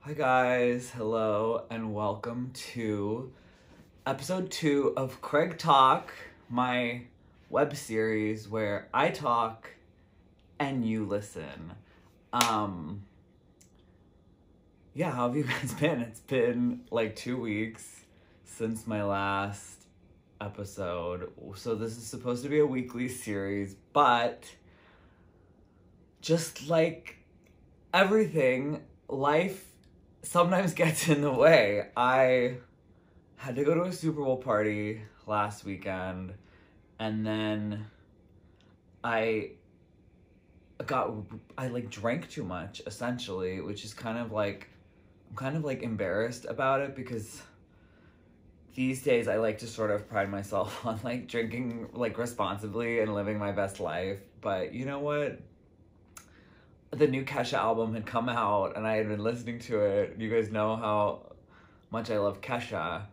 Hi guys, hello, and welcome to episode 2 of Craig Talk, my web series where I talk and you listen. Yeah, how have you guys been? It's been like 2 weeks since my last episode, so this is supposed to be a weekly series, but just like everything, life sometimes gets in the way. I had to go to a Super Bowl party last weekend, and then I drank too much, essentially, which is I'm kind of like embarrassed about it because these days I like to sort of pride myself on like drinking like responsibly and living my best life. But you know what? The new Kesha album had come out and I had been listening to it. You guys know how much I love Kesha,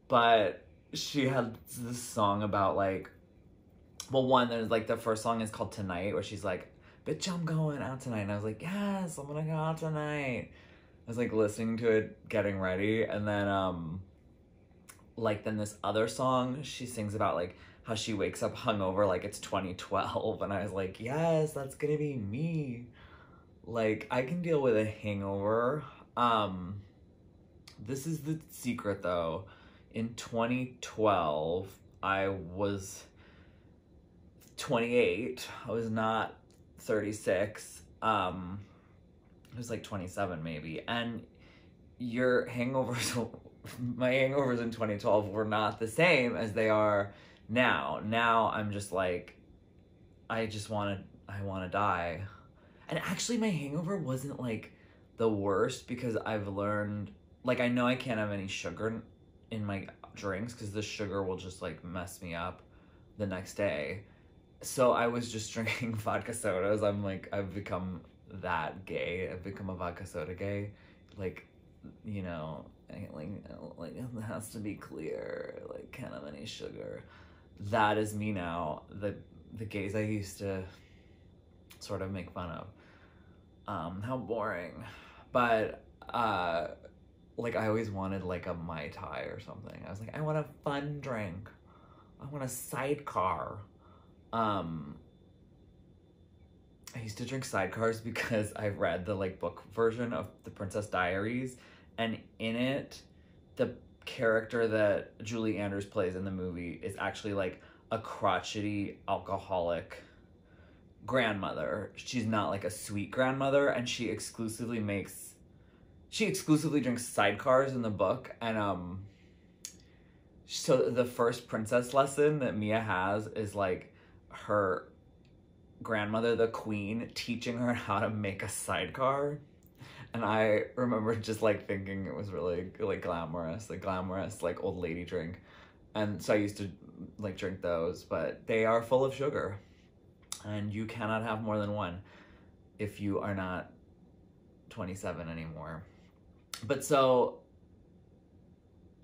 but she had this song about like, well, one, there's like the first song is called Tonight, where she's like, bitch, I'm going out tonight. And I was like, yes, I'm gonna go out tonight. I was like listening to it, getting ready, and then then this other song she sings about like how she wakes up hungover like it's 2012, and I was like, yes, that's gonna be me. Like, I can deal with a hangover. This is the secret though. In 2012, I was 28. I was not 36. I was like 27 maybe. And your hangovers, my hangovers in 2012 were not the same as they are now. Now I'm just like, I want to die. And actually my hangover wasn't like the worst because I've learned, like, I know I can't have any sugar in my drinks because the sugar will just like mess me up the next day. So I was just drinking vodka sodas. I've become that gay. I've become a vodka soda gay. Like, you know, like it has to be clear. Like, can't have any sugar. That is me now. The gays I used to sort of make fun of. How boring. But like I always wanted like a Mai Tai or something. I was like, I want a fun drink. I want a sidecar. I used to drink sidecars because I read the like book version of The Princess Diaries, and in it, the character that Julie Andrews plays in the movie is actually like a crotchety alcoholic grandmother. She's not like a sweet grandmother, and she exclusively drinks sidecars in the book. And so the first princess lesson that Mia has is like her grandmother, the queen, teaching her how to make a sidecar. And I remember just like thinking it was really like glamorous like old lady drink. And so I used to like drink those, but they are full of sugar. And you cannot have more than one if you are not 27 anymore. But so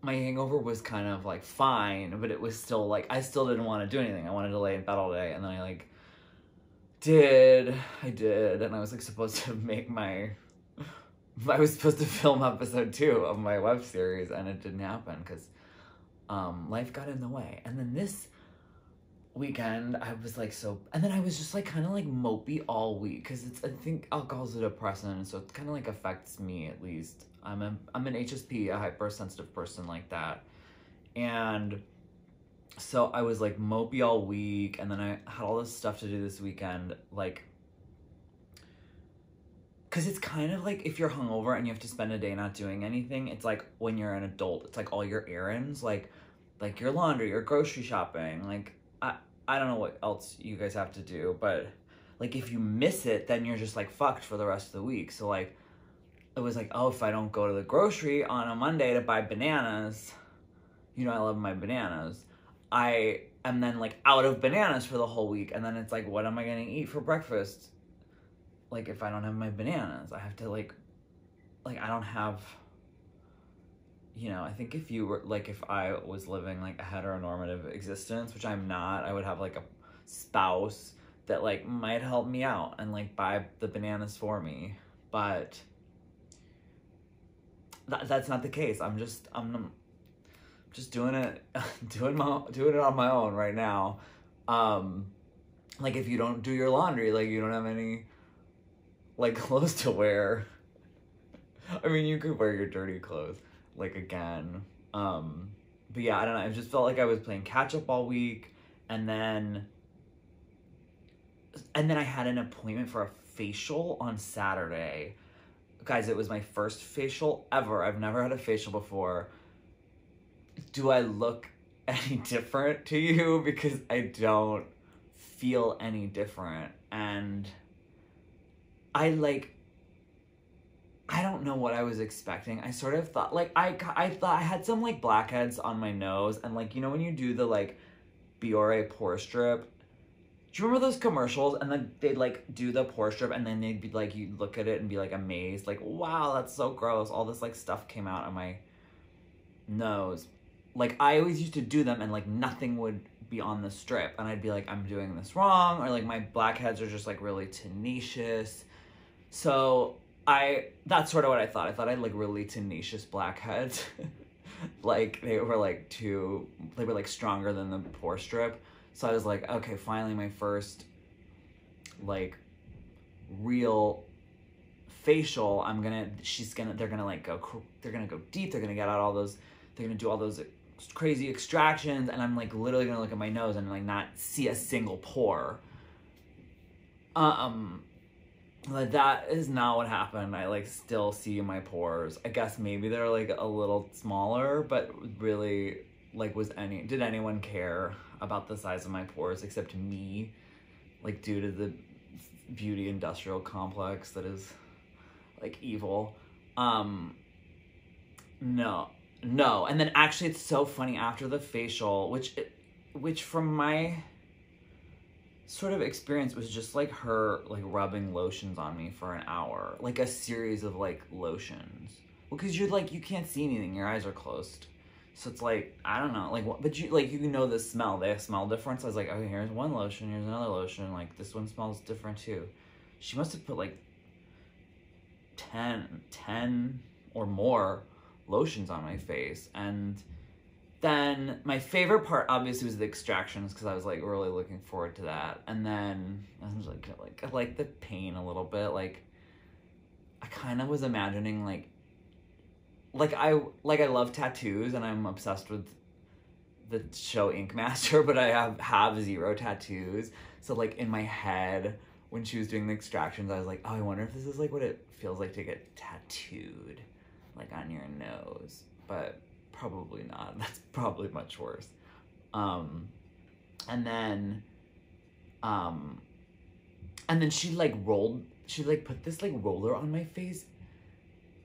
my hangover was kind of like fine, but it was still like, I still didn't want to do anything. I wanted to lay in bed all day. And then I did. And I was like supposed to I was supposed to film episode 2 of my web series, and it didn't happen because life got in the way. And then this weekend I was like and then I was just like kind of like mopey all week because I think alcohol's a depressant, so it kind of like affects me at least. I'm an HSP, a hypersensitive person like that, and so I was like mopey all week, and then I had all this stuff to do this weekend, like, because it's kind of like if you're hungover and you have to spend a day not doing anything, it's like when you're an adult, it's like all your errands, like your laundry, your grocery shopping, like I don't know what else you guys have to do, but like if you miss it, then you're just like fucked for the rest of the week. So like it was like, oh, if I don't go to the grocery on a Monday to buy bananas, you know I love my bananas, I am then like out of bananas for the whole week. And then it's like, what am I gonna eat for breakfast? Like if I don't have my bananas, I have to like I don't have, you know, I think if you were like, if I was living like a heteronormative existence, which I'm not, I would have like a spouse that like might help me out and like buy the bananas for me. But that's not the case. I'm just doing it, doing it on my own right now. Like if you don't do your laundry, like you don't have any like clothes to wear. I mean, you could wear your dirty clothes like again. But yeah, I don't know. I just felt like I was playing catch up all week, and then I had an appointment for a facial on Saturday. Guys, it was my first facial ever. I've never had a facial before. Do I look any different to you? Because I don't feel any different. And I don't know what I was expecting. I sort of thought, like, I thought I had some, like, blackheads on my nose. And, like, you know when you do the, like, Biore pore strip? Do you remember those commercials? And then they'd, like, do the pore strip, and then they'd be, like, you'd look at it and be, like, amazed. Like, wow, that's so gross. All this, like, stuff came out of my nose. Like, I always used to do them, and, like, nothing would be on the strip. And I'd be like, I'm doing this wrong. Or, like, my blackheads are just, like, really tenacious. So that's sort of what I thought. I thought I had, like, really tenacious blackheads. Like, they were, like, stronger than the pore strip. So I was like, okay, finally my first, like, real facial. They're gonna, like, they're gonna go deep. They're gonna get out all those, they're gonna do all those crazy extractions. And I'm, like, literally gonna look at my nose and, like, not see a single pore. Like, that is not what happened. I, like, still see my pores. I guess maybe they're, like, a little smaller, but really, like, did anyone care about the size of my pores except me? Like, due to the beauty industrial complex that is, like, evil. No. And then actually it's so funny, after the facial, which from my sort of experience was just, like, her, like, rubbing lotions on me for an hour. Like, a series of, like, lotions. Well, because you're, like, you can't see anything. Your eyes are closed. So it's, like, I don't know. Like, but you know the smell. They have smell difference. I was like, okay, here's one lotion. Here's another lotion. Like, this one smells different, too. She must have put, like, 10 or more lotions on my face. And then my favorite part obviously was the extractions, because I was, like, really looking forward to that. And then I was like I like the pain a little bit. Like, I kind of was imagining, I love tattoos, and I'm obsessed with the show Ink Master, but I have zero tattoos. So, like, in my head, when she was doing the extractions, I was like, oh, I wonder if this is, like, what it feels like to get tattooed, like, on your nose. But probably not. That's probably much worse. And then she, like, put this, like, roller on my face.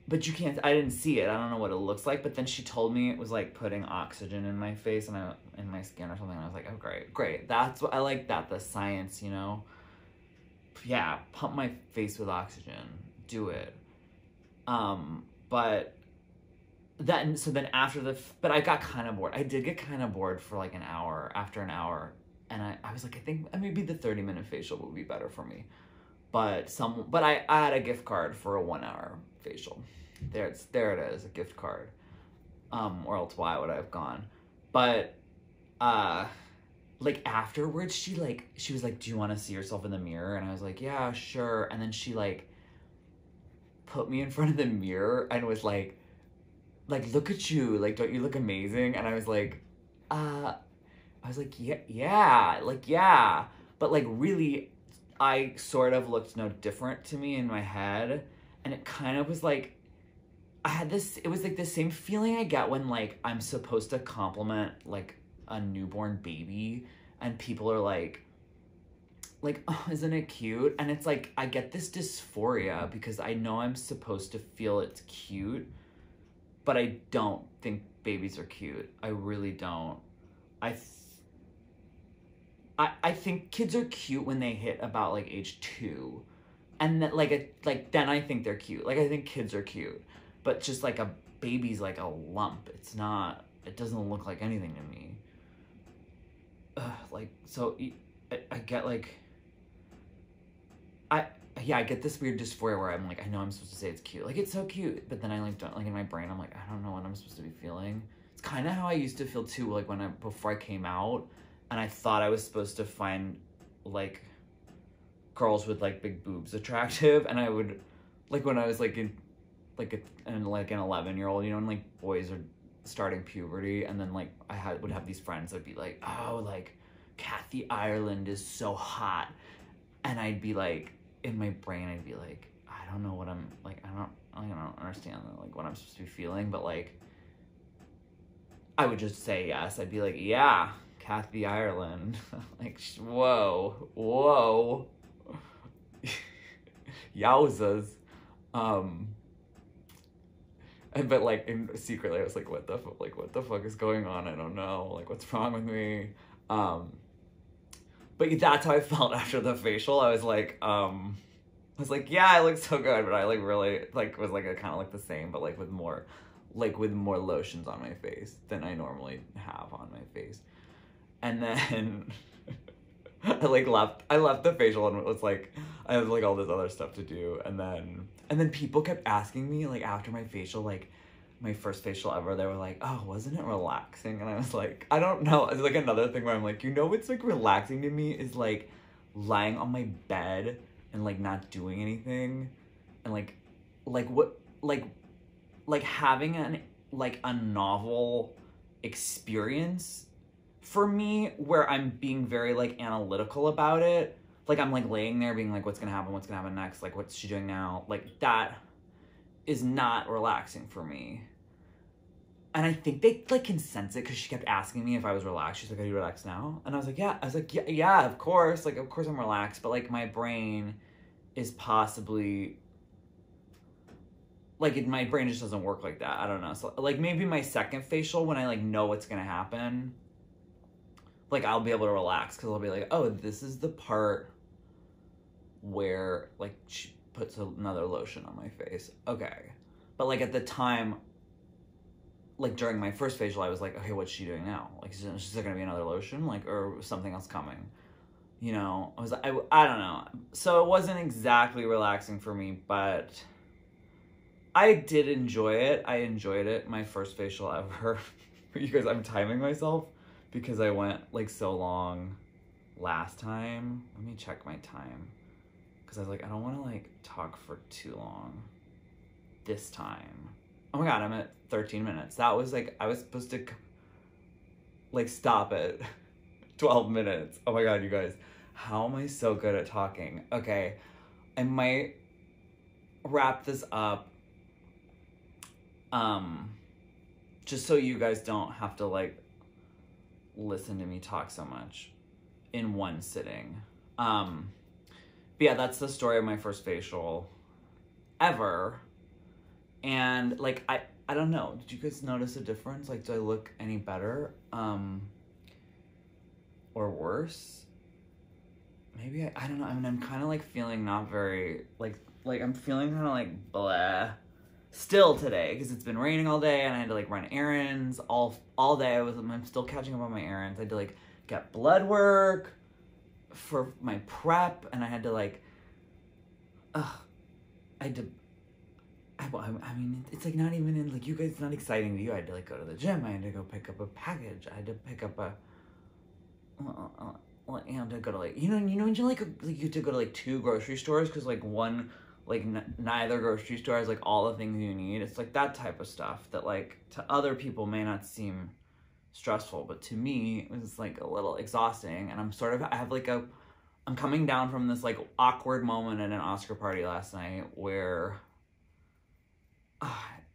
But I didn't see it. I don't know what it looks like. But then she told me it was, like, putting oxygen in my face and in my skin or something. And I was like, oh, great. That's what I like, the science, you know? Yeah, pump my face with oxygen. Do it. But then but I got kind of bored. I did get kind of bored for, like, after an hour. And I was like, I think maybe the 30-minute facial would be better for me. But I had a gift card for a 1-hour facial. There it is, a gift card. Or else why would I have gone? But, like, afterwards, she was like, do you want to see yourself in the mirror? And I was like, yeah, sure. And then she, like, put me in front of the mirror and was like, look at you. Like, don't you look amazing? And I was like, yeah. But, like, really, I sort of looked no different to me in my head. And it kind of was like, it was like the same feeling I get when, like, I'm supposed to compliment, like, a newborn baby and people are like, oh, isn't it cute? And it's like, I get this dysphoria because I know I'm supposed to feel it's cute, but I don't think babies are cute. I really don't. I think kids are cute when they hit about, like, age 2. And that, then I think they're cute. Like, I think kids are cute. But just, like, a baby's, like, a lump. It doesn't look like anything to me. So I get, like, yeah, I get this weird dysphoria where I'm like, I know I'm supposed to say it's cute. Like, it's so cute. But then I like don't, like in my brain, I'm like, I don't know what I'm supposed to be feeling. It's kind of how I used to feel too, like before I came out, and I thought I was supposed to find like girls with like big boobs attractive, and I would, like when I was like in like an 11-year-old, you know, and like boys are starting puberty, and then like would have these friends that'd be like, oh, like Kathy Ireland is so hot, and I'd be like, in my brain I'd be like, I don't know what I'm like, I don't understand like what I'm supposed to be feeling, but like I would just say yes. I'd be like, yeah, Kathy Ireland. Like, whoa. Yowzas. But like secretly I was like, what the fuck is going on? I don't know. Like, what's wrong with me? But that's how I felt after the facial. I was like, yeah, I look so good, but I like really like was like kind of like the same, but like with more lotions on my face than I normally have on my face. And then I left the facial, and it was like I had like all this other stuff to do, and then people kept asking me like after my facial, like my first facial ever, they were like, oh, wasn't it relaxing? And I was like, I don't know. It's like another thing where I'm like, you know what's like relaxing to me is like lying on my bed and like not doing anything, and like having a novel experience for me where I'm being very like analytical about it. Like I'm like laying there being like, what's gonna happen next? Like, what's she doing now? Like, that is not relaxing for me. And I think they like can sense it because she kept asking me if I was relaxed. She's like, are you relaxed now? And I was like, yeah. Yeah, of course. Like, of course I'm relaxed. But like my brain is possibly like my brain just doesn't work like that. I don't know. So like maybe my second facial, when I like know what's gonna happen, like I'll be able to relax because I'll be like, oh, this is the part where like she puts another lotion on my face. Okay. But like at the time, like during my first facial, I was like, okay, what's she doing now? Like, is there gonna be another lotion? Like, or something else coming? You know, I don't know. So it wasn't exactly relaxing for me, but I did enjoy it. I enjoyed it. My first facial ever. You guys, I'm timing myself because I went like so long last time. Let me check my time. Because I was like, I don't want to like talk for too long this time. Oh my God, I'm at 13 minutes. That was like, I was supposed to like stop at 12 minutes. Oh my God, you guys. How am I so good at talking? Okay, I might wrap this up. Just so you guys don't have to like listen to me talk so much in one sitting. But yeah, that's the story of my first facial ever. And like, I don't know. Did you guys notice a difference? Like, do I look any better? Or worse? Maybe I don't know. I mean, I'm kind of like feeling not very, like I'm feeling kind of like blah still today because it's been raining all day and I had to like run errands all day. I'm still catching up on my errands. I had to like get blood work for my prep, and I had to like, I mean, it's like not even in like, you guys, it's not exciting to you. I had to like go to the gym. I had to go pick up a package. I had to pick up and to go to like, you know when you like you have to go to like 2 grocery stores because like one, like neither grocery store has like all the things you need. It's like that type of stuff that like to other people may not seem stressful, but to me it was like a little exhausting. And I'm coming down from this like awkward moment at an Oscar party last night where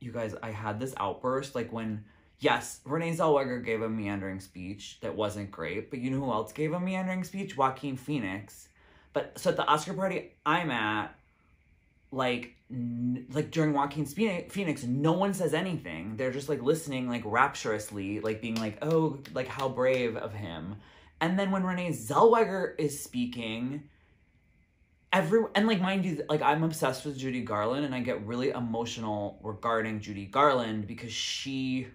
you guys, I had this outburst like when, yes, Renee Zellweger gave a meandering speech that wasn't great, but you know who else gave a meandering speech? Joaquin Phoenix. But so at the Oscar party I'm at, like during Joaquin Phoenix, no one says anything. They're just like listening like rapturously, like being like, oh, like how brave of him. And then when Renee Zellweger is speaking, and like mind you, like I'm obsessed with Judy Garland and I get really emotional regarding Judy Garland because she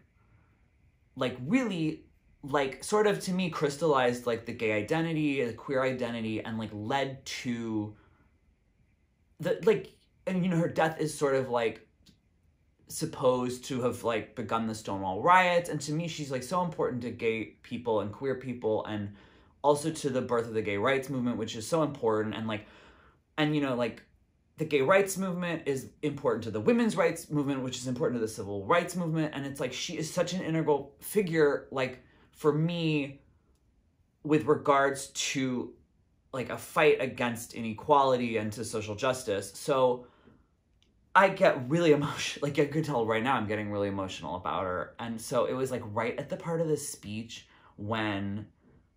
like really like sort of to me crystallized like the gay identity, the queer identity, and like led to and you know, her death is sort of like supposed to have like begun the Stonewall riots, and to me she's like so important to gay people and queer people, and also to the birth of the gay rights movement, which is so important. And like, and you know, like the gay rights movement is important to the women's rights movement, which is important to the civil rights movement. And it's like she is such an integral figure, like for me, with regards to like a fight against inequality and to social justice. So I get really emotional. Like I could tell right now I'm getting really emotional about her. And so it was like right at the part of the speech when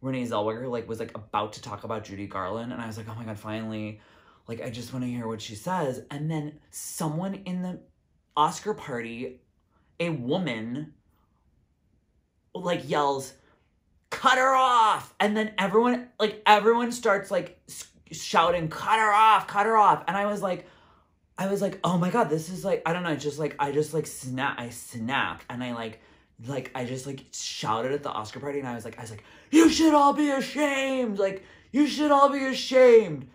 Renee Zellweger like was like about to talk about Judy Garland, and I was like, oh my God, finally, like I just want to hear what she says. And then someone in the Oscar party, a woman, like yells, cut her off. And then everyone starts like shouting, cut her off, cut her off. And I was like, oh my God, this is like, I don't know, I snapped, and I just like shouted at the Oscar party, and I was like, you should all be ashamed. Like, you should all be ashamed.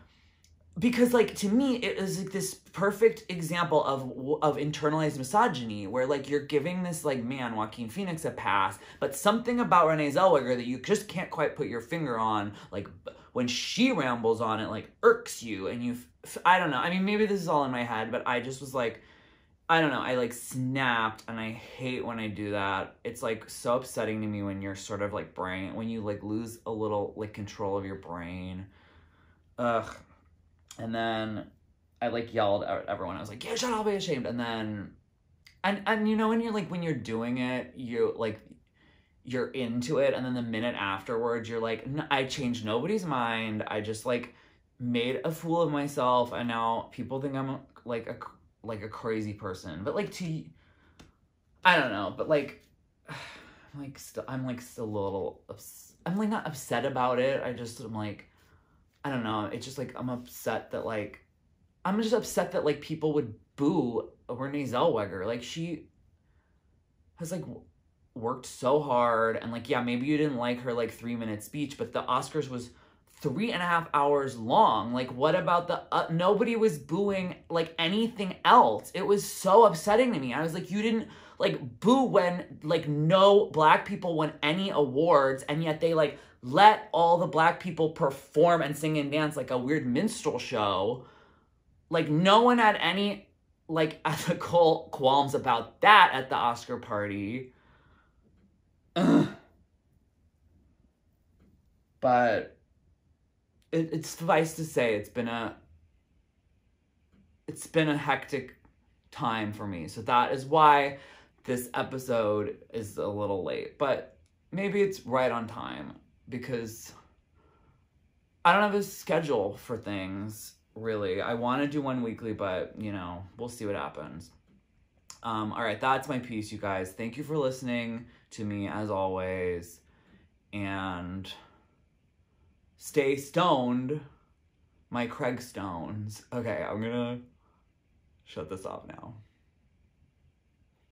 Because like, to me, it is like this perfect example of internalized misogyny, where like you're giving this like man, Joaquin Phoenix, a pass, but something about Renee Zellweger that you just can't quite put your finger on, like when she rambles on it, like irks you, and I don't know. I mean, maybe this is all in my head, but I just was like, I don't know. I like snapped, and I hate when I do that. It's like so upsetting to me when you're sort of like when you like lose a little like control of your brain. Ugh. And then I like yelled at everyone. I was like, yeah, shut up, be ashamed. And then, and you know, when you're like, when you're doing it, you're into it. And then the minute afterwards, you're like, I changed nobody's mind. I just like made a fool of myself. And now people think I'm like a crazy person. But like I don't know. But like, I'm still a little, I'm like not upset about it. I'm like, I don't know. It's just like, I'm just upset that like people would boo Renee Zellweger. Like she has like worked so hard, and like, yeah, maybe you didn't like her like 3-minute speech, but the Oscars was 3.5 hours long. Like, what about nobody was booing like anything else. It was so upsetting to me. I was like, you didn't like boo when like no black people won any awards, and yet they like let all the black people perform and sing and dance like a weird minstrel show. Like, no one had any like ethical qualms about that at the Oscar party. Ugh. But it's suffice to say, it's been a hectic time for me. So that is why this episode is a little late. But maybe it's right on time, because I don't have a schedule for things, really. I want to do one weekly, but, you know, we'll see what happens. All right, that's my piece, you guys. Thank you for listening to me, as always. And stay stoned, my Craig Stones. Okay, I'm gonna shut this off now.